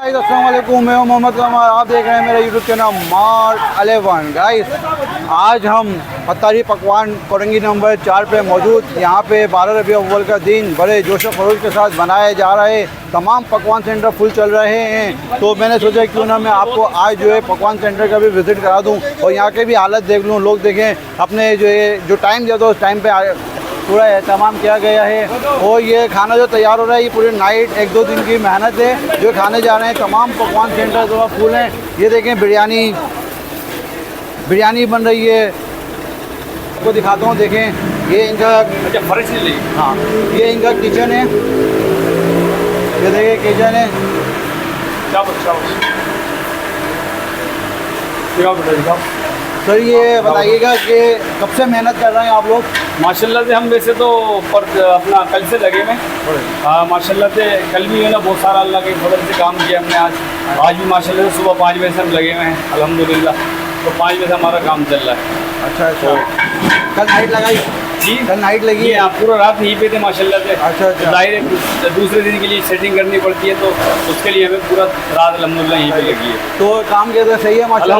अस्सलाम वालेकुम, मैं हूं मोहम्मद कमाल। आप देख रहे हैं मेरा यूट्यूब चैनल मार्क 11। गाइस, आज हम अत्तारी पकवान कोरंगी नंबर 4 पे मौजूद। यहाँ पे 12 रबी अव्वल का दिन बड़े जोश खरोश के साथ बनाए जा रहे तमाम पकवान सेंटर फुल चल रहे हैं। तो मैंने सोचा क्यों ना मैं आपको आज जो है पकवान सेंटर का भी विज़िट करा दूँ और यहाँ के भी हालत देख लूँ। लोग देखें अपने जो टाइम दिया था उस टाइम पर पूरा एहतमाम किया गया है। और ये खाना जो तैयार हो रहा है ये पूरी नाइट 1-2 दिन की मेहनत है जो खाने जा रहे हैं। तमाम पकवान सेंटर जो फुल हैं। ये देखें बिरयानी बन रही है, आपको दिखाता हूँ। देखें ये इनका फर्श नहीं, हाँ ये इनका किचन है। ये देखिए किचन है। सर ये बताइएगा कि कब से मेहनत कर रहे हैं आप लोग? माशाल्लाह से हम वैसे तो अपना कल से लगे में। हाँ माशाल्लाह से कल भी है ना बहुत सारा अल्लाह के फजल से काम किया हमने। आज भी माशाल्लाह से सुबह 5 बजे से हम लगे हुए हैं अल्हम्दुलिल्लाह। तो 5 बजे से हमारा काम चल रहा है। अच्छा कल नाइट लगाई जी? कल नाइट लगी है? आप पूरा रात यहीं पे थे माशाल्लाह से। अच्छा जाहिर है दूसरे दिन के लिए सेटिंग करनी पड़ती है तो उसके लिए हमें पूरा रात अल्हम्दुलिल्लाह यहीं पे लगी है। तो काम कैसे सही है माशाल्लाह?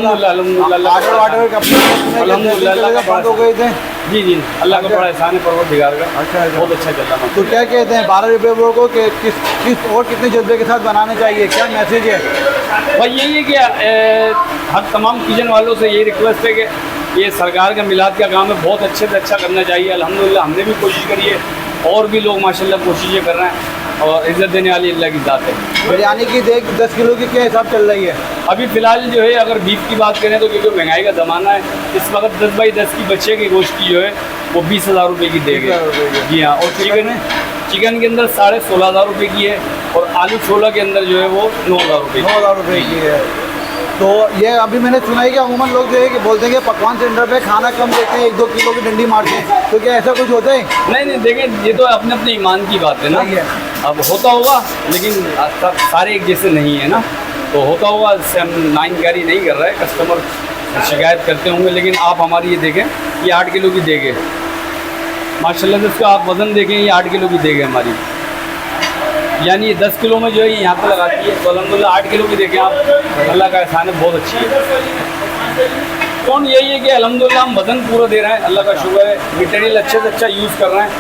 अल्हम्दुलिल्लाह बंद हो गए थे? जी अल्लाह का बड़ा एहसान है परवरदिगार का। अच्छा बहुत अच्छा चल रहा है। तो क्या कहते हैं 12 रुपये को किस और कितने जज्बे के साथ बनाने चाहिए? क्या मैसेज है? भाई यही है कि हर तमाम किचन वालों से यही रिक्वेस्ट है कि ये सरकार का मिलाद का काम है, बहुत अच्छे से अच्छा करना चाहिए। अल्हम्दुलिल्लाह हमने भी कोशिश करी है और भी लोग माशाल्लाह कोशिशें कर रहे हैं और इज़्ज़त देने वाली अल्लाह की ज़ात है। बिरयानी की देख 10 किलो की क्या हिसाब चल रही है अभी फ़िलहाल जो है अगर बीफ की बात करें तो क्योंकि महंगाई का ज़माना है इस वक्त 10 बाई 10 की बच्चे की गोश्त की जो है वो 20,000 रुपये की देंगे। जी हाँ। और चिकन के अंदर 16,500 रुपये की है और आलू छोला के अंदर जो है वो 9,000 रुपये की है। तो ये अभी मैंने सुना है कि अमूमन लोग जो है कि बोलते हैं कि पकवान सेंटर पे खाना कम देते हैं, 1-2 किलो की डंडी मारते हैं। तो क्या ऐसा कुछ होता है? नहीं देखें ये तो अपने अपने ईमान की बात है ना। अब होता होगा लेकिन सारे एक जैसे नहीं है ना। तो होता होगा इससे हम नाइंकारी नहीं कर रहे हैं। कस्टमर शिकायत करते होंगे लेकिन आप हमारी ये देखें ये 8 किलो की देगे माशाल्लाह से। उसका आप वज़न देखें ये 8 किलो की देगे हमारी, यानी ये 10 किलो में जो है यहाँ पे लगाती है। तो अल्हम्दुलिल्लाह 8 किलो की देखें आप, अल्लाह का एहसान है, बहुत अच्छी है। कौन यही है कि अल्हम्दुलिल्लाह हम वज़न पूरा दे रहे हैं, अल्लाह का शुक्र है। मटेरियल अच्छे से अच्छा यूज़ कर रहे हैं,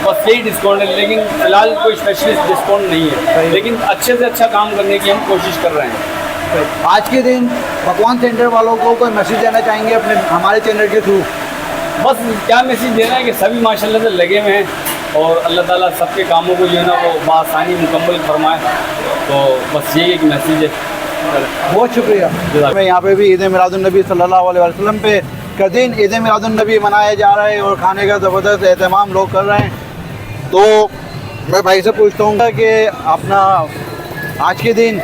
बस यही डिस्काउंट है। लेकिन फ़िलहाल कोई स्पेशलिस्ट डिस्काउंट नहीं है, लेकिन अच्छे से अच्छा काम करने की हम कोशिश कर रहे हैं। आज के दिन पकवान सेंटर वालों को कोई मैसेज देना चाहेंगे अपने हमारे चैनल के थ्रू? बस क्या मैसेज देना है कि सभी माशाल्लाह से लगे हुए हैं और अल्लाह ताला सबके कामों को जो है ना वो बआसानी मुकम्मल फरमाए। तो बस यही एक मैसेज है। बहुत शुक्रिया। मैं यहाँ पे भी ईद मिलादुन्नबी सल्लल्लाहु अलैहि वसल्लम पे का दिन ईद मिलादुन्नबी मनाया जा रहा है और खाने का ज़बरदस्त एहतमाम लोग कर रहे हैं। तो मैं भाई से पूछता हूँ कि अपना आज के दिन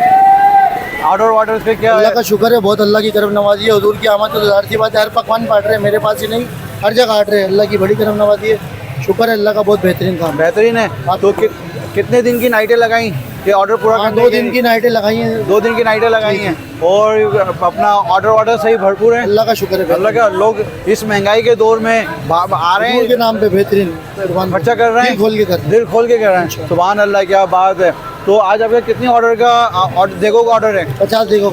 ऑर्डर वार्डर पे क्या? अल्लाह का शुक्र है, बहुत अल्लाह की करम नवाजी है। हुजूर की आमद तो ज़ाहिर सी बात है, हर पकवान बांट रहे हैं, मेरे पास ही नहीं हर जगह बांट रहे हैं। अल्लाह की बड़ी करम नवाजी है, शुक्र है अल्लाह का, बहुत बेहतरीन काम। बेहतरीन है। तो कितने दिन की नाइटें लगाई ये ऑर्डर पूरा करने? 2 दिन की नाइटें लगाई हैं। 2 दिन की नाइटें लगाई हैं और अपना ऑर्डर सही भरपूर है। अल्लाह का शुक्र है, अल्लाह का। लोग इस महंगाई के दौर में आ रहे हैं के नाम पे बेहतरीन खर्चा कर रहे हैं, दिल खोल के कर रहे हैं। सुभान अल्लाह, क्या बात है। तो आज आपका कितनी ऑर्डर का देखो का ऑर्डर है? 50 देखो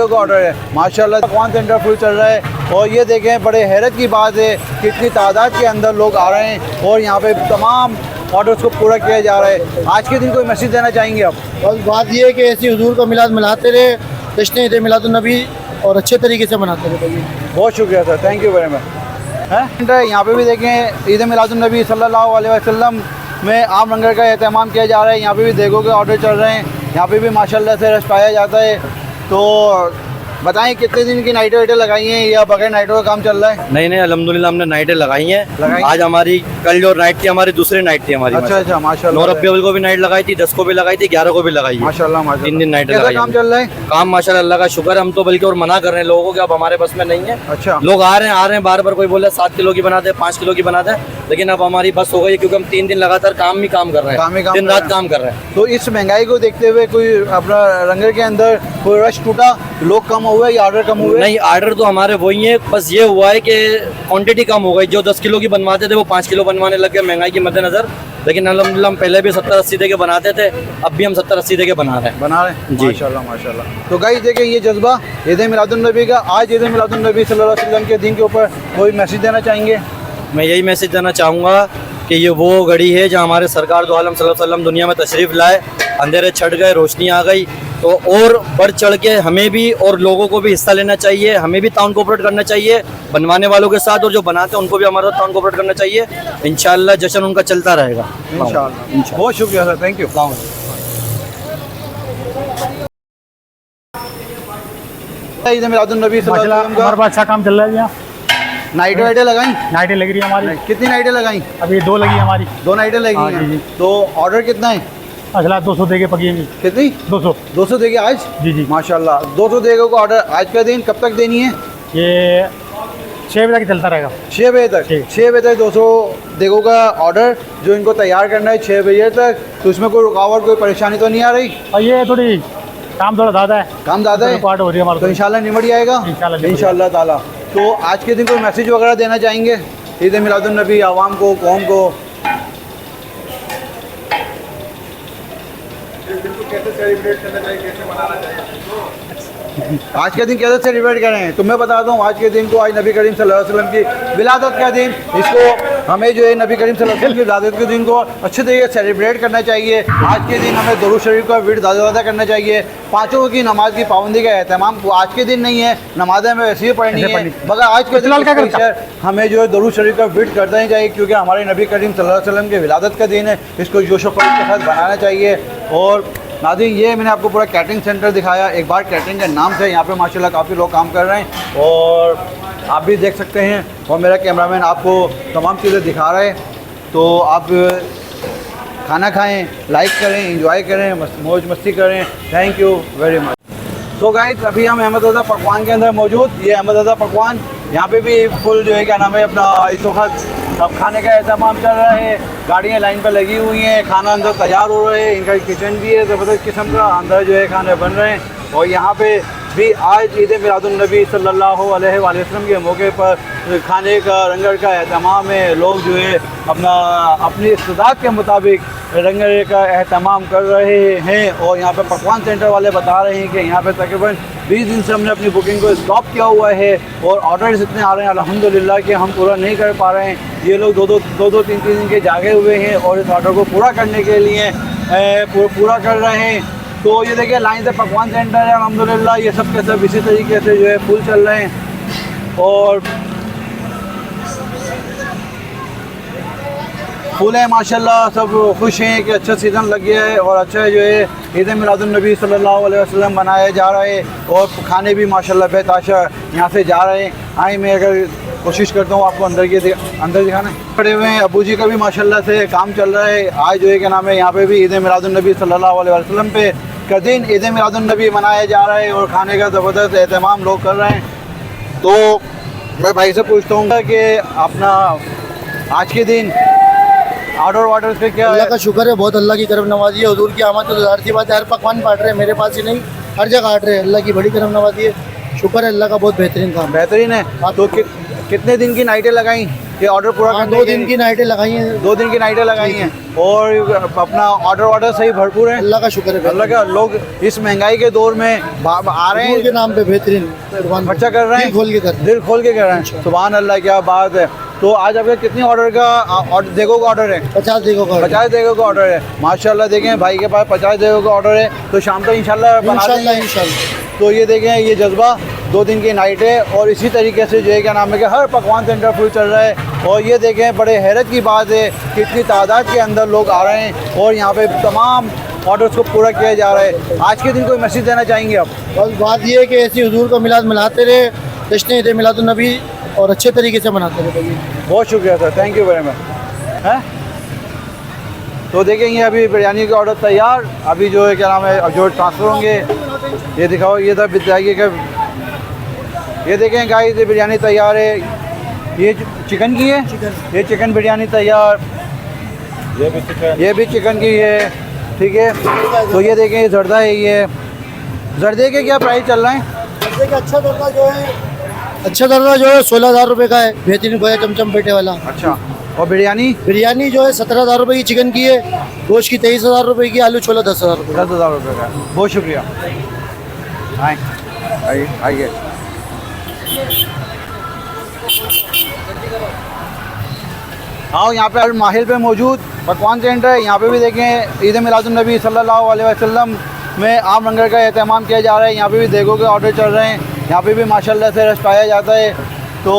का ऑर्डर है माशाल्लाह। पकवान सेंटर फुल चल रहा है और ये देखें बड़े हैरत की बात है कितनी तादाद के अंदर लोग आ रहे हैं और यहाँ पे तमाम ऑर्डर्स को पूरा किया जा रहा है। आज के दिन कोई मैसेज देना चाहेंगे आप? बस बात ये है कि ऐसी हुजूर का मिलाद मनाते रहे, जश्न ईद मिलादुन्नबी और अच्छे तरीके से मनाते रहे। बहुत शुक्रिया sir, thank you very much. है यहाँ पे भी देखें ईद मिलादुन्नबी सल्लल्लाहु अलैहि वसल्लम में आम लंगर का एहतमाम किया जा रहा है। यहाँ पे भी देखो के ऑर्डर चल रहे हैं, यहाँ पे भी माशाल्लाह से रश पाया जाता है। तो बताएं कितने दिन की नाइटें वाइटें लगाई हैं या बगैर नाइटों का काम चल रहा है? नहीं अल्हम्दुलिल्लाह हमने नाइटें लगाई हैं। आज हमारी कल जो नाइट थी हमारी दूसरी नाइट थी हमारी। अच्छा माशाल्लाह। 9 रबी अव्वल को भी नाइट लगाई थी, 10 को भी लगाई थी, 11 को भी लगाई है। माशाल्लाह 3 दिन नाइट लगाई। काम चल रहा है? काम माशाल्लाह अल्लाह का शुक्र है। हम तो बल्कि और मना कर रहे हैं लोगों को कि अब हमारे बस में नहीं है। अच्छा। लोग आ रहे हैं बार बार, कोई बोले 7 किलो की बना दे, 5 किलो की बना दे। लेकिन अब हमारी बस हो गई क्योंकि हम 3 दिन लगातार काम ही काम कर रहे काम ही हैं, काम दिन कर रात रहे हैं। काम कर रहे हैं। तो इस महंगाई को देखते हुए कोई अपना लंगर के अंदर कोई रश टूटा, लोग कम हुए या ऑर्डर कम हुए? नहीं, आर्डर तो हमारे वही है, बस ये हुआ है कि क्वांटिटी कम हो गई। जो 10 किलो की बनवाते थे वो 5 किलो बनवाने लग गए महंगाई के मद्देनजर। लेकिन अल्हम्दुलिल्लाह हम पहले भी 70-80 दे के बनाते थे, अब भी हम 70-80 दे के बना रहे हैं। बना रहे हैं जी। माशाल्लाह माशाल्लाह। तो गाइस देखें ये जज्बा ईद मिलादुन्नबी का, आज ईद मिलादुन्नबी सल्लल्लाहु अलैहि वसल्लम के दिन के ऊपर कोई मैसेज देना चाहेंगे? मैं यही मैसेज देना चाहूँगा कि ये वो घड़ी है जहाँ हमारे सरकार दो आलम सल्लल्लाहु अलैहि वसल्लम दुनिया में तशरीफ़ लाए, अंधेरे छट गए, रोशनी आ गई। तो और बढ़ चढ़ के हमें भी और लोगों को भी हिस्सा लेना चाहिए, हमें भी ताउन कोऑपरेट करना चाहिए बनवाने वालों के साथ, और जो बनाते हैं उनको भी हमारा ताउन कोऑपरेट करना चाहिए। इंशाल्लाह जश्न उनका चलता रहेगा इंशाल्लाह। बहुत शुक्रिया सर, थैंक यू। ईद मिलादुन्नबी सल्लल्लाहु अलैहि वसल्लम हमारे का पास अच्छा काम चल रहा है यहाँ। नाइटें वाइटें लगाई? नाइटें लग रही है हमारी, कितनी नाइटें लगाई? अभी 2 लगी है हमारी। 2 नाइटें लगी हाँ, जी, हैं। जी। तो ऑर्डर कितना है? असला 200 दे के पकिएंगी। कितनी? 200। 200 देगी आज? जी जी। माशाल्लाह 200 देगों का ऑर्डर आज का दिन कब तक देनी है? ये 6 बजे तक चलता रहेगा। 6 बजे तक। ठीक। 6 बजे तक 200 देगों का ऑर्डर जो इनको तैयार करना है 6 बजे तक। तो इसमें कोई रुकावट कोई परेशानी तो नहीं आ रही? और ये थोड़ी काम थोड़ा ज़्यादा है, काम ज़्यादा है पार्ट हो रही है हमारे तो इंशाल्लाह निमट जाएगा इंशाल्लाह ताला। तो आज के दिन कोई मैसेज वगैरह देना चाहेंगे ईद मिलादुन्नबी आवाम को, कौम को? आज के दिन कैसे सेलिब्रेट करें? तो मैं बताता हूँ आज के दिन को, आज नबी करीम सल्लल्लाहु अलैहि वसल्लम की विलादत का दिन, इसको हमें जो है नबी करीम सल्लल्लाहु अलैहि वसल्लम की विलादत के दिन को अच्छे तरीके से सेलिब्रेट करना चाहिए। आज के दिन हमें दुरूद शरीफ का विर्द ज़्यादा करना चाहिए। 5 वक्त की नमाज की पाबंदी का एहतमाम आज के दिन नहीं है, नमाज़ें हमें वैसे ही पढ़नी है, मगर आज के दिन हमें जो है दुरूद शरीफ का विर्द करना ही चाहिए, क्योंकि हमारे नबी करीम सल्लल्लाहु अलैहि वसल्लम की विलादत का दिन है। इसको जोश व खरोश के साथ बनाना चाहिए। और नाज़रीन ये मैंने आपको पूरा कैटरिंग सेंटर दिखाया, एक बार कैटरिंग के नाम से। यहाँ पे माशाल्लाह काफ़ी लोग काम कर रहे हैं और आप भी देख सकते हैं, और मेरा कैमरामैन आपको तमाम चीज़ें दिखा रहे हैं। तो आप खाना खाएं, लाइक करें, एंजॉय करें, मौज मस्ती करें। Thank you very much. तो गाइस अभी हम अहमदरज़ा पकवान के अंदर मौजूद, ये अहमदरज़ा पकवान, यहाँ पे भी फुल जो है क्या नाम है अपना इस वक्त अब खाने का एहतमाम चल रहा है। गाड़ियाँ लाइन पर लगी हुई हैं, खाना अंदर तैयार हो रहा है। इनका किचन भी है ज़बरदस्त किस्म का, अंदर जो है खाने बन रहे हैं। और यहाँ पे भी आज ईद मिलादुन्नबी सल्लल्लाहु अलैहि वसल्लम के मौके पर खाने का लंगर का एहतमाम है। लोग जो है अपनी इस्तेदाद के मुताबिक लंगर का एहतमाम कर रहे हैं। और यहाँ पे पकवान सेंटर वाले बता रहे हैं कि यहाँ पे तकरीबन 20 दिन से हमने अपनी बुकिंग को स्टॉप किया हुआ है और ऑर्डर्स इतने आ रहे हैं अल्हम्दुलिल्लाह कि हम पूरा नहीं कर पा रहे हैं। ये लोग दो 3 दिन के जागे हुए हैं और इस ऑर्डर को पूरा करने के लिए पूरा कर रहे हैं। तो ये देखिए लाइन से पकवान सेंटर है अल्हम्दुलिल्लाह, ये सब के सब इसी तरीके से जो है फुल चल रहे हैं और फुल है माशाल्लाह। सब खुश हैं कि अच्छा सीज़न लग गया है और अच्छा जो है ईद मिलादुन्नबी सल्लल्लाहु अलैहि वसल्लम मनाया जा रहा है और खाने भी माशाल्लाह बेताशा यहाँ से जा रहे हैं। आए मैं अगर कोशिश करता हूँ आपको अंदर दिखाना है। खड़े हुए हैं अबू जी का भी माशाल्लाह से काम चल रहा है। आज जो है क्या नाम है यहाँ पे भी ईद मिलादुन्नबी सल्लल्लाहु अलैहि वसल्लम पे का दिन ईद मिलादुन्नबी मनाया जा रहा है और खाने का ज़बरदस्त एहतमाम लोग कर रहे हैं। तो मैं भाई से पूछता हूँ कि अपना आज के दिन ऑर्डर पे क्या अल्लाह का शुक्र है, बहुत अल्लाह की करम नवाजी है। हुजूर की आमद तो ज़ाहिर सी बात है, हर पकवान बांट रहे हैं, मेरे पास ही नहीं हर जगह बांट रहे हैं। अल्लाह की बड़ी करम नवाजी है, शुक्र है अल्लाह का, बहुत बेहतरीन काम। बेहतरीन है। तो कितने दिन की नाइटें लगाई ये ऑर्डर पूरा करने 2 दिन की नाइटें लगाई हैं। 2 दिन की नाइटें लगाई हैं और अपना ऑर्डर सही भरपूर है। अल्लाह का शुक्र है, अल्लाह का। लोग इस महंगाई के दौर में आ रहे हैं के नाम पे बेहतरीन खर्चा कर रहे हैं, दिल खोल के कर रहे हैं। सुभान अल्लाह, क्या बात है। तो आज आपका कितनी ऑर्डर का देगों का ऑर्डर है? 50 देगों का 50 देगों का ऑर्डर है माशाल्लाह। देखें भाई के पास 50 देगों का ऑर्डर है, तो शाम तक इंशाल्लाह बना देंगे। इंशाल्लाह। तो ये देखें ये जज्बा, 2 दिन की नाइट है और इसी तरीके से जो है क्या नाम है कि हर पकवान सेंटर फुल चल रहा है। और ये देखें बड़े हैरत की बात है कि इतनी तादाद के अंदर लोग आ रहे हैं और यहाँ पे तमाम ऑर्डर्स को पूरा किया जा रहा है। आज के दिन कोई मैसेज देना चाहेंगे आप? बस बात ये है कि ऐसी हुजूर का मिलाद मनाते रहे, जश्न ईद मिलादुन्नबी और अच्छे तरीके से मनाते रहे। बहुत शुक्रिया sir, thank you very much. है तो देखेंगे अभी बिरयानी का ऑर्डर तैयार, अभी जो है क्या नाम है अब जो ट्रांसफ़र होंगे। ये दिखाओ, ये था बिरयानी का, ये देखें गाइस ये बिरयानी तैयार है। ये चिकन की है, ये चिकन बिरयानी तैयार, ये भी चिकन की है। ठीक है, तो ये देखें ये जर्दा है, ये जर्दे के क्या प्राइस चल रहा है? जर्दे का अच्छा दर्दा जो है 16,000 रुपये का है, बेहतरीन गोया चमचम पेटे वाला। अच्छा, और बिरयानी? बिरयानी जो है 17,000 रुपये की चिकन की है, गोश्त की 23,000 रुपये की, आलू छोला 10,000 रुपये। 10,000 रुपये का। बहुत शुक्रिया। आइए। आओ, यहाँ पे माहिल पे मौजूद पकवान सेंटर है। यहाँ पे भी देखें ईद मिलादुन्नबी सल्लल्लाहु अलैहि वसल्लम में आम लंगर का एहतमाम किया जा रहा है। यहाँ पे भी देखो के ऑर्डर चल रहे हैं। यहाँ पे भी माशाल्लाह से रश पाया जाता है। तो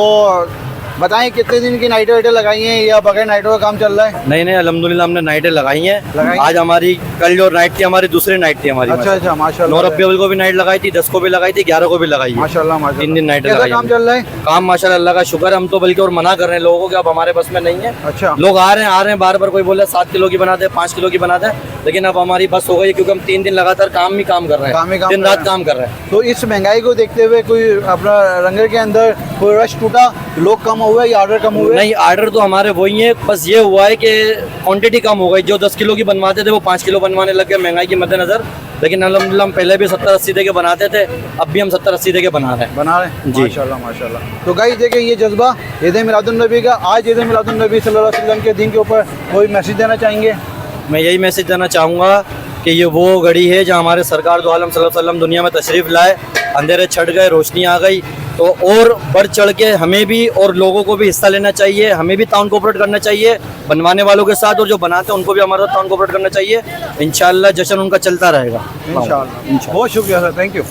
बताएं कितने दिन की नाइटें वाइटें लगाई हैं या बगैर नाइटों का काम चल रहा है? नहीं अल्हम्दुलिल्लाह हमने नाइटें लगाई हैं। आज हमारी कल जो नाइट थी हमारी दूसरी नाइट थी हमारी। अच्छा, माशाल्लाह। 9 रबिउल को भी नाइट लगाई थी, 10 को भी लगाई थी, 11 को भी लगाई है। माशाल्लाह 3 दिन नाइटें कैसा लगाई। काम चल रहा है? काम माशाल्लाह अल्लाह का शुक्र है। हम तो बल्कि और मना कर रहे हैं लोगों को कि अब हमारे बस में नहीं है। अच्छा, लोग आ रहे हैं बार कोई बोले 7 किलो की बना दे, 5 किलो की बना दे, लेकिन अब हमारी बस हो गई क्योंकि हम 3 दिन लगातार काम कर रहे हैं, दिन रात काम कर रहे हैं। तो इस महंगाई को देखते हुए कोई अपना लंगर के अंदर कोई रश टूटा, लोग कम हुए या ऑर्डर कम हुए? नहीं, ऑर्डर तो हमारे वही है, बस ये हुआ है कि क्वांटिटी कम हो गई। जो 10 किलो की बनवाते थे वो 5 किलो बनवाने लग गए महंगाई के मद्देनजर। लेकिन अल्हम्दुलिल्लाह हम पहले भी 70-80 दे के बनाते थे, अब भी हम 70-80 दे के बना रहे हैं जी। माशाल्लाह। तो गाइस देखें ये जज्बा ईद मिलादुन्नबी का। आज ईद मिलादुन्नबी सल्लल्लाहु अलैहि वसल्लम के दिन के ऊपर कोई मैसेज देना चाहेंगे? मैं यही मैसेज देना चाहूँगा कि ये वो घड़ी है जहाँ हमारे सरकार दो आलम सल्लल्लाहु अलैहि वसल्लम दुनिया में तशरीफ़ लाए, अंधेरे छट गए, रोशनी आ गई। तो और बढ़ चढ़ के हमें भी और लोगों को भी हिस्सा लेना चाहिए, हमें भी ताउन कोऑपरेट करना चाहिए बनवाने वालों के साथ, और जो बनाते हैं उनको भी हमारे साथ ताउन कोऑपरेट करना चाहिए। इंशाल्लाह जश्न उनका चलता रहेगा इंशाल्लाह। बहुत शुक्रिया सर, थैंक यू।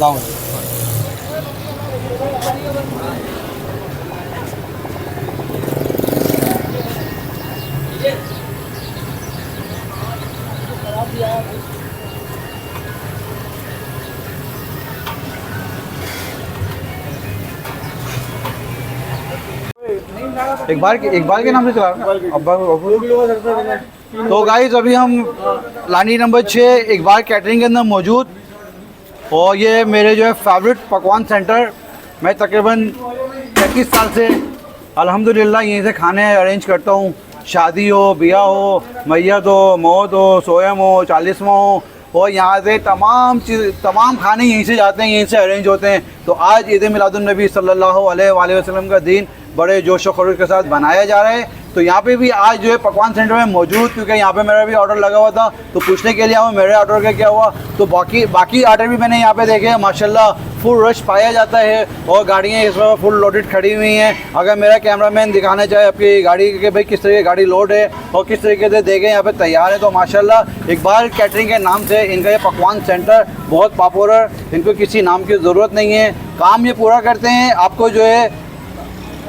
एक बार के नाम से चला रहा है। तो गाइस अभी हम लानी नंबर 6 एक बार कैटरिंग के अंदर मौजूद, और ये मेरे जो है फेवरेट पकवान सेंटर। मैं तकरीबन 31 साल से अल्हम्दुलिल्लाह यहीं से खाने अरेंज करता हूँ। शादी हो, ब्याह हो, मैयत हो, मौत हो, सोयम हो, 40वां हो, और यहाँ से तमाम खाने यहीं से जाते हैं, यहीं से अरेंज होते हैं। तो आज ईद मिलादुन्नबी सल्लल्लाहु अलैहि वसल्लम का दिन बड़े जोश व खरोश के साथ बनाया जा रहा है। तो यहाँ पे भी आज जो है पकवान सेंटर में मौजूद, क्योंकि यहाँ पे मेरा भी ऑर्डर लगा हुआ था, तो पूछने के लिए आऊँ मेरे ऑर्डर का क्या हुआ। तो बाकी ऑर्डर भी मैंने यहाँ पे देखे हैं। माशाल्लाह फुल रश पाया जाता है, और गाड़ियाँ इस वक्त फुल लोडेड खड़ी हुई हैं। अगर मेरा कैमरामैन दिखाना चाहे आपकी गाड़ी के भाई किस तरीके की गाड़ी लोड है और किस तरीके से देखें यहाँ पे तैयार है, तो माशाल्लाह इकबाल कैटरिंग के नाम से इनका ये पकवान सेंटर बहुत पॉपुलर। इनको किसी नाम की ज़रूरत नहीं है, काम ये पूरा करते हैं। आपको जो है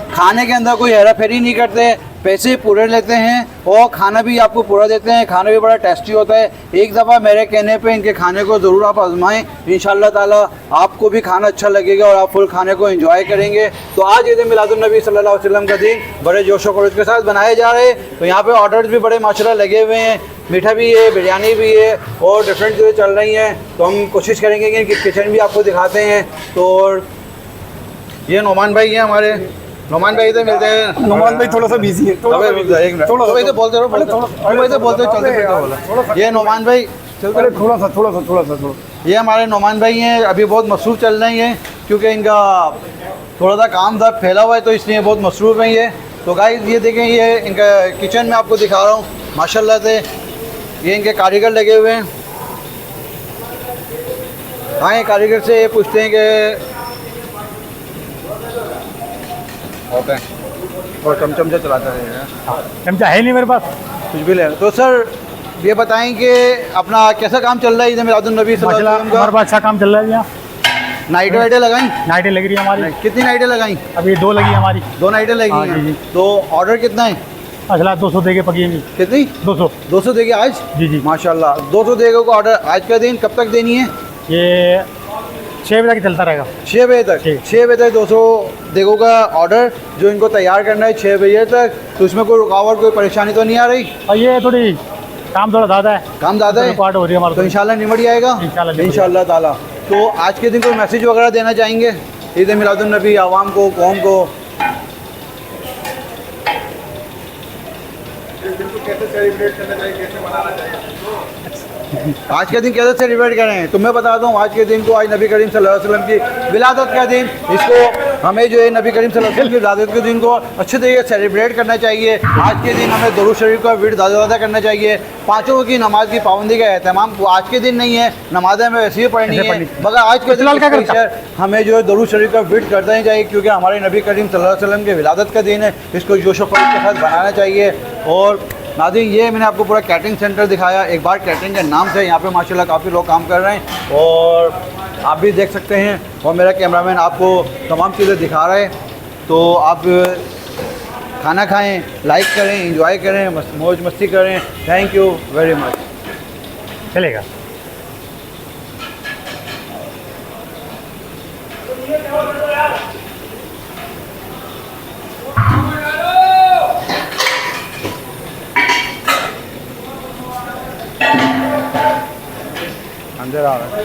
खाने के अंदर कोई हेरा फेरी नहीं करते, पैसे पूरे लेते हैं और खाना भी आपको पूरा देते हैं। खाना भी बड़ा टेस्टी होता है। एक दफ़ा मेरे कहने पे इनके खाने को ज़रूर आप आजमाएं, इंशाल्लाह ताला आपको भी खाना अच्छा लगेगा और आप फुल खाने को एंजॉय करेंगे। तो आज ईद मिलादुन्नबी सल्लल्लाहु अलैहि वसल्लम का दिन बड़े जोशो खरोश के साथ बनाए जा रहे हैं। तो यहाँ पे ऑर्डर्स भी बड़े माशाल्लाह लगे हुए हैं, मीठा भी है, बिरयानी भी है और डिफरेंट चीज़ें चल रही हैं। तो हम कोशिश करेंगे कि इनकी किचन भी आपको दिखाते हैं। तो ये नोमान भाई हैं हमारे। नोमान भाई इधर मिलते हैं। नोमान भाई थोड़ा सा बिजी है, एक मिनट थोड़ा इधर बोलते रहो, बोलते चलते फिरते बोला। ये नोमान भाई थोड़ा ये हमारे नोमान भाई हैं, अभी बहुत मसरूफ़ चल रहे हैं क्योंकि इनका थोड़ा सा काम था फैला हुआ है, तो इसलिए बहुत मसरूफ़ हैं ये। तो गाइस ये देखें, ये इनका किचन में आपको दिखा रहा हूँ माशाल्लाह से। ये इनके कारीगर लगे हुए हैं। हाँ, ये कारीगर से ये पूछते हैं कि होते हैं और चमचम से चलाते हैं। चमचा है नहीं मेरे पास, कुछ भी ले। तो सर ये बताएं कि अपना कैसा काम चल रहा है ईद मिलादुन्नबी सल्लल्लाहु अलैहि वसल्लम का? हमारे पास अच्छा काम चल रहा है यहाँ। नाइटें वाइटें लगाई? नाइटें लग रही है हमारी। कितनी नाइटें लगाई? अभी 2 लगी हमारी। 2 नाइटें लगी हाँ, हैं। जी। तो ऑर्डर कितना है? असला 200 दे के पकी। कितनी? 200 देगी आज? जी। माशाल्लाह 200 देगो का ऑर्डर आज का दिन कब तक देनी है? ये 6 बजे तक चलता रहेगा। 6 बजे तक? 6 बजे तक 200 देगो का ऑर्डर जो इनको तैयार करना है 6 बजे तक। तो इसमें कोई रुकावट, कोई परेशानी तो नहीं आ रही? और ये थोड़ी काम थोड़ा ज़्यादा है। काम ज़्यादा है? पार्ट हो रही है हमारा। तो इंशाल्लाह निमट जाएगा इंशाल्लाह ताला। तो आज के दिन कोई मैसेज वगैरह देना चाहेंगे ईद मिलादुन्नबी आवाम को, कौम को? कैसे सेलिब्रेट करना चाहिए, कैसे मनाना चाहिए? आज के दिन कैसे सेलिब्रेट करें? तुम्हें बता दूं, आज के दिन को आज नबी करीम सल्लल्लाहु अलैहि वसल्लम की विलादत का दिन, इसको हमें जो है नबी करीम सल्लल्लाहु अलैहि वसल्लम की विलादत के दिन को अच्छे तरीके से सेलिब्रेट करना चाहिए। आज के दिन हमें दुरूद शरीफ का विर्द ज़्यादा करना चाहिए। पाँचों की नमाज की पाबंदी का एहतमाम आज के दिन नहीं है, नमाज़ें हमें वैसे ही पढ़नी है, मगर आज के दिन हमें जो है दुरूद शरीफ का विर्द करना ही चाहिए, क्योंकि हमारे नबी करीम सल्लल्लाहु अलैहि वसल्लम के विलादत का दिन है। इसको जोश व खरोश के साथ बनाना चाहिए। और नाज़रीन, ये मैंने आपको पूरा कैटरिंग सेंटर दिखाया, एक बार कैटरिंग के नाम से यहाँ पे माशाल्लाह काफ़ी लोग काम कर रहे हैं और आप भी देख सकते हैं, और मेरा कैमरामैन आपको तमाम चीज़ें दिखा रहा है। तो आप खाना खाएं, लाइक करें, एंजॉय करें, मौज मस्ती करें। Thank you very much. चलेगा। अंदर आ रहा है।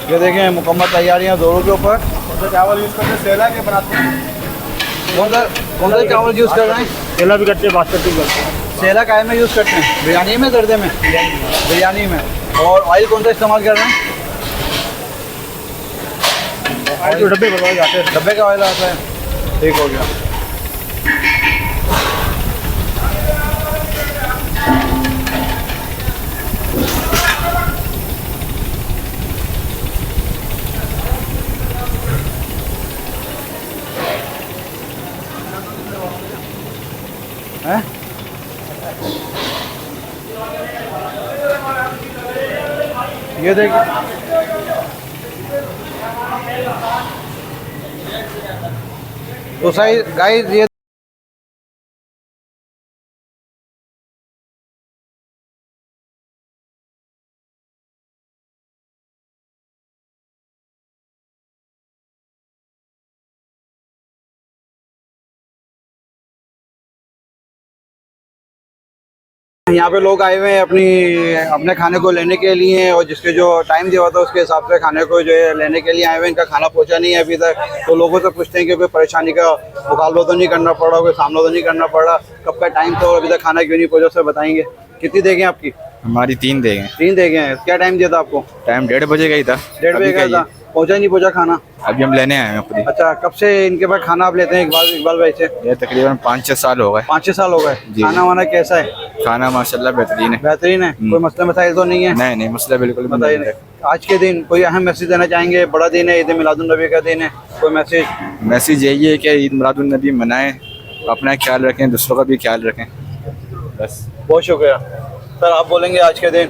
ये देखें मुकम्मल तैयारियां जोरों के ऊपर। कौन सा चावल यूज़ करते हैं, सेला के बनाते हैं? कौन सा चावल यूज़ कर रहे हैं? केला भी करते हैं, बासमती भी करते हैं। सेला काय में यूज़ करते हैं? बिरयानी में, जर्दे में? बिरयानी में। और ऑयल कौन सा इस्तेमाल कर रहे हैं? ऑयल जो डब्बे बनवाए जाते हैं। डब्बे का ऑयल आता है। ठीक हो गया। हैं? ये देखिए, तो सही गाइस, ये यहाँ पे लोग आए हुए हैं अपने खाने को लेने के लिए, और जिसके जो टाइम दिया हुआ था उसके हिसाब से खाने को जो है लेने के लिए आए हुए हैं। इनका खाना पहुँचा नहीं है अभी तक, तो लोगों से पूछते हैं कि कोई परेशानी का मुकाबला तो नहीं करना पड़ा, कोई सामना तो नहीं करना पड़ा, कब का टाइम था और अभी तक खाना क्यों नहीं पहुँचा, सर बताएंगे। कितनी देगे आपकी? हमारी 3 देगे। 3 देगे हैं। क्या टाइम दिया था आपको? टाइम 1:30 बजे का ही था। 1:30 बजे का था, पहुँचा नहीं पहुँचा खाना? अभी हम लेने आए हैं खुद ही। अच्छा, कब से इनके पास खाना आप लेते हैं इकबाल भाई से? ये तकरीबन 5-6 साल हो गए। 5-6 साल हो गए। जी। खाना वाना कैसा है? खाना माशाल्लाह बेहतरीन है। बेहतरीन है। कोई मसला मसाइल तो नहीं है? नहीं नहीं, मसला बिल्कुल भी बताइए। नहीं है। आज के दिन कोई अहम मैसेज देना चाहेंगे? बड़ा दिन है, ईद मिलादुन्नबी का दिन है, कोई मैसेज? मैसेज यही है कि ईद मिलादुन्नबी मनाएं, अपना ख्याल रखें, दूसरों का भी ख्याल रखें, बस। बहुत शुक्रिया सर। आप बोलेंगे आज के दिन?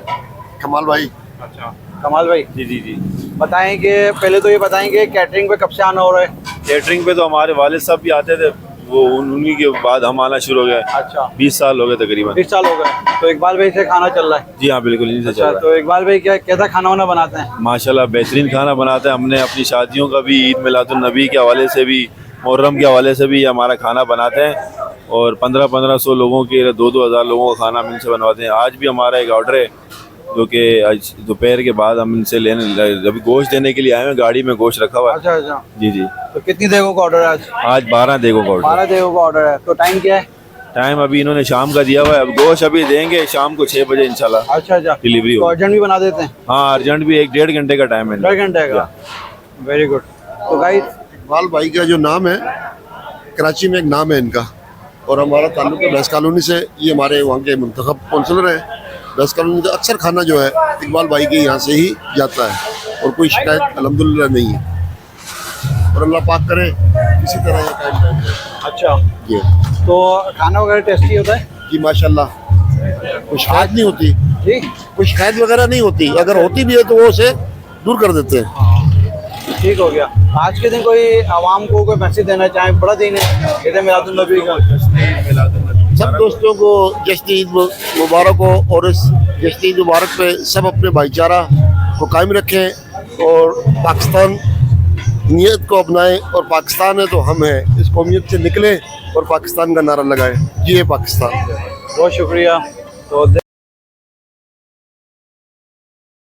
कमाल भाई। अच्छा, कमाल भाई जी जी जी। बताएं कि पहले तो ये बताएंगे कैटरिंग पे कब से आना हो रहा है? कैटरिंग पे तो हमारे वालिद साहब भी आते थे, वो उन्हीं के बाद हम आना शुरू हो गए। अच्छा, 20 साल हो गए तकरीबन। 20 साल हो गए। तो इकबाल भाई से खाना चल रहा है? जी हाँ, बिल्कुल इन्हीं से चल अच्छा, रहा तो इकबाल भाई कैसा खाना वाना बनाते हैं? है। माशाल्लाह बेहतरीन खाना बनाते हैं। हमने अपनी शादियों का भी, ईद मिलादुन्नबी के हवाले से भी, मुहर्रम के हवाले से भी हमारा खाना बनाते हैं, और 1500 लोगों के 2-2 हज़ार लोगों का खाना हम इनसे बनवाते हैं। आज भी हमारा एक ऑर्डर है, जो कि आज दोपहर के बाद हम इनसे अभी गोश्त देने के लिए आए हैं, गाड़ी में गोश्त रखा हुआ है। अच्छा अच्छा। जी जी। तो कितनी देगों का ऑर्डर है आज? आज 12 देगों का ऑर्डर। 12 देगों का ऑर्डर है। तो टाइम क्या है? टाइम अभी इन्होंने शाम का दिया हुआ है। अब गोश्त अभी देंगे शाम को 6 बजे इंशाल्लाह। अच्छा अच्छा। डिलीवरी तो अर्जेंट भी बना देते हैं? हाँ, अर्जेंट भी 1-1.5 घंटे का टाइम है। 1.5 घंटे का। Very good. तो गाइस, इकबाल भाई का जो नाम है, कराची में एक नाम है इनका, और हमारा ताल्लुक है बैस कॉलोनी से। ये हमारे वहाँ के मुंतखब काउंसलर हैं बैस कॉलोनी का। अक्सर खाना जो है इकबाल भाई के यहाँ से ही जाता है, और कोई शिकायत अल्हम्दुलिल्लाह नहीं है, और अल्लाह पाक करे इसी तरह ये कायम रहे। अच्छा जी। तो खाना वगैरह टेस्टी होता है? जी माशाल्लाह, कोई शिकायत नहीं होती जी, कोई शिकायत वगैरह नहीं होती। अगर होती भी है तो वो उसे दूर कर देते हैं। ठीक हो गया। आज के दिन कोई आवाम को कोई मैसेज देना चाहे? बड़ा दिन है ईद मिलादुन्नबी का। सब दोस्तों को जश्न ईद मुबारक हो, और इस जश्न ईद मुबारक पे सब अपने भाईचारा को कायम रखें, और पाकिस्तान नीयत को अपनाएं और पाकिस्तान है तो हम हैं, इस कौमियत से निकलें और पाकिस्तान का नारा लगाएं। ये है पाकिस्तान। बहुत शुक्रिया। तो